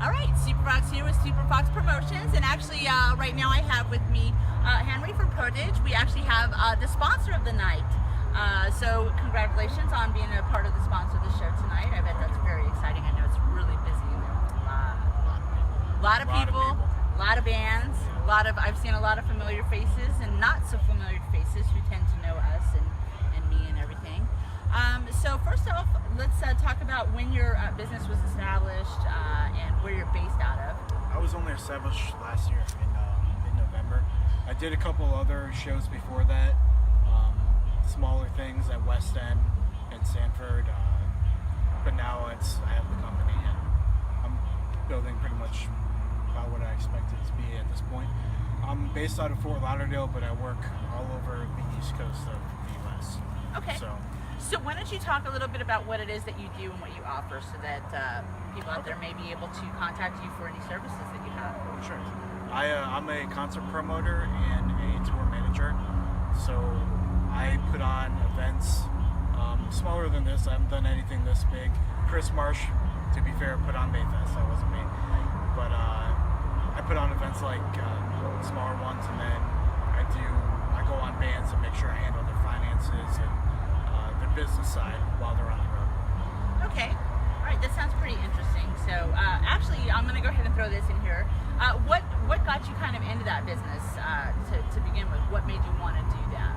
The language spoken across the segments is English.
All right, Superfox here with Superfox Promotions, and actually right now I have with me Henry from Protage. We actually have the sponsor of the night. So congratulations on being a part of the sponsor of the show tonight. I bet that's very exciting. I know it's really busy. A lot of people, a lot of bands, I've seen a lot of familiar faces and not so familiar faces who tend to know us and me and everything. So first off, let's talk about when your business was established and where you're based out of. I was only established last year in November. I did a couple other shows before that, smaller things at West End and Sanford, but now I have the company and I'm building pretty much about what I expected to be at this point. I'm based out of Fort Lauderdale, but I work all over the East Coast of the U.S. Okay. So why don't you talk a little bit about what it is that you do and what you offer so that people out there may be able to contact you for any services that you have. Sure. I'm a concert promoter and a tour manager. So I put on events smaller than this. I haven't done anything this big. Chris Marsh, to be fair, put on Mayfest. That wasn't me. But I put on events like smaller ones, and then I go on bands and make sure I handle their finances and their business side while they're on the road. Okay. All right. That sounds pretty interesting. So actually, I'm going to go ahead and throw this in here. What got you kind of into that business to begin with? What made you want to do that?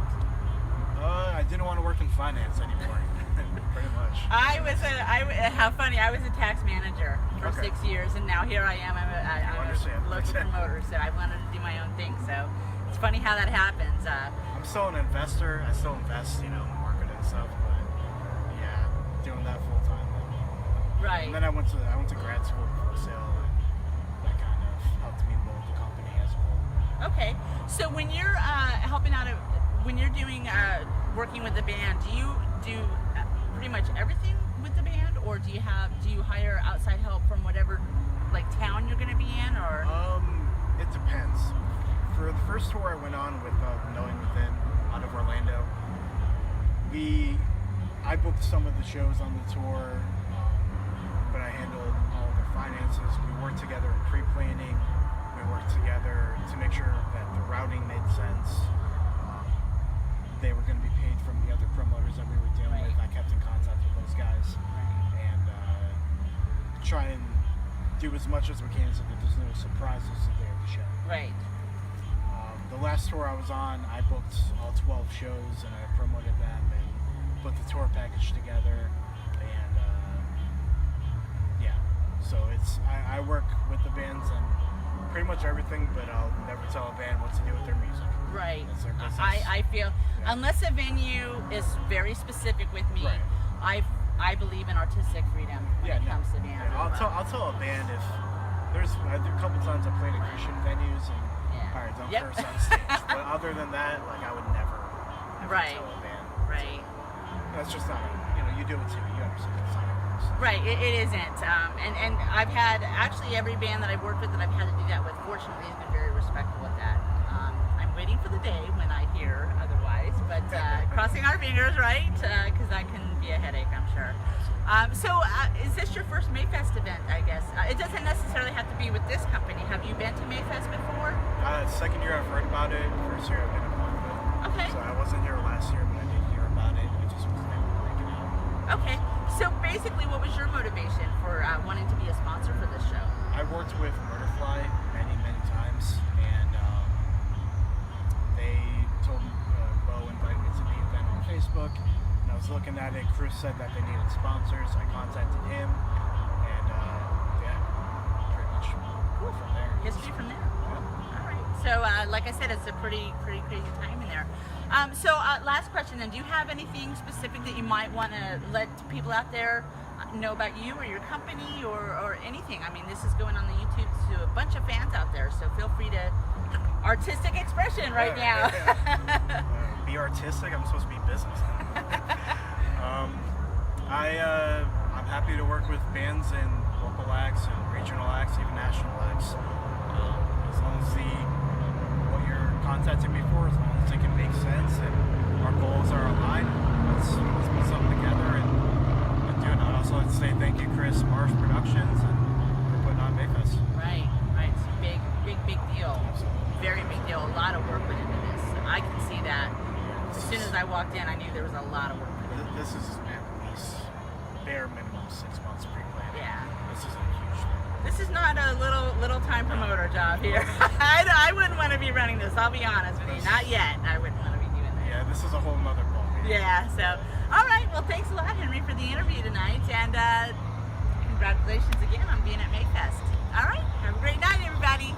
I didn't want to work in finance anymore. Pretty much. How funny. I was a tax manager for 6 years, and now here I am. I'm a local promoter, so I wanted to do my own thing. So it's funny how that happens. I'm still an investor. I still invest, in the market and stuff. But yeah, doing that full time. Right. And then I went to grad school for sale, and that kind of helped me mold the company as a whole. Okay. So when you're helping out, when you're doing working with the band, do you do pretty much everything with the band, or do you hire outside help from whatever town you're going to be in, or? It depends. For the first tour I went on with Knowing Within out of Orlando, I booked some of the shows on the tour, but I handled all their finances. We worked together in pre-planning. We worked together to make sure that the routing made sense. They were going to be paid from the other promoters that we were dealing with. I kept in contact with those guys and try and do as much as we can so that there's no surprises at the day of the show. Right. The last tour I was on, I booked all 12 shows and I promoted them and put the tour package together. And so I work with the bands and pretty much everything, but I'll never tell a band what to do with their music. Right. It's their business. I feel, unless a venue is very specific with me, I believe in artistic freedom when it comes to bands. Yeah, I'll tell a band if there's a couple times I played at Christian venues and don't curse on stage. But other than that, I would never tell a band. Right. That's just not, you do it too. You understand that's not how it works. Right, it isn't. And I've had, actually every band that I've worked with that I've had to do that with, fortunately, has been very respectful of that. I'm waiting for the day when I hear otherwise, but crossing our fingers, right? Because that can be a headache, I'm sure. Is this your first Mayfest event, I guess? It doesn't necessarily have to be with this company. Have you been to Mayfest before? Second year I've heard about it. First year I've been involved with it. Okay. So I wasn't here last year, but I did hear about it. I just wasn't able to make it out. Okay. So basically, what was your motivation for wanting to be a sponsor for this show? I worked with Murderfly many, many times, and they told me, Bo invited me to the event on Facebook, and I was looking at it. Chris said that they needed sponsors. I contacted him, and pretty much from there. History from there. All right. So, like I said, it's a pretty crazy time in there. Last question then. Do you have anything specific that you might want to let people out there know about you or your company or anything? I mean, this is going on the YouTube to a bunch of fans out there, so feel free to artistic expression right now. Be artistic? I'm supposed to be business. I'm happy to work with bands and local acts and regional acts, even national acts. As long as what you're contacting me for, as long as it can make sense and our goals are aligned, let's put something together and do it. I'd also like to say thank you, Chris Marsh Productions, and for putting on Mayfest. very big deal. A lot of work went into this. I can see that. As soon as I walked in, I knew there was a lot of work put into this. This is at least bare minimum 6 months pre-planning. Yeah. This is a huge thing. This is not a little time promoter job here. I wouldn't want to be running this. I'll be honest with you. Not yet. I wouldn't want to be doing that. Yeah, this is a whole nother ballgame. Yeah. So, all right. Well, thanks a lot, Henry, for the interview tonight, and congratulations again on being at Mayfest. All right. Have a great night, everybody.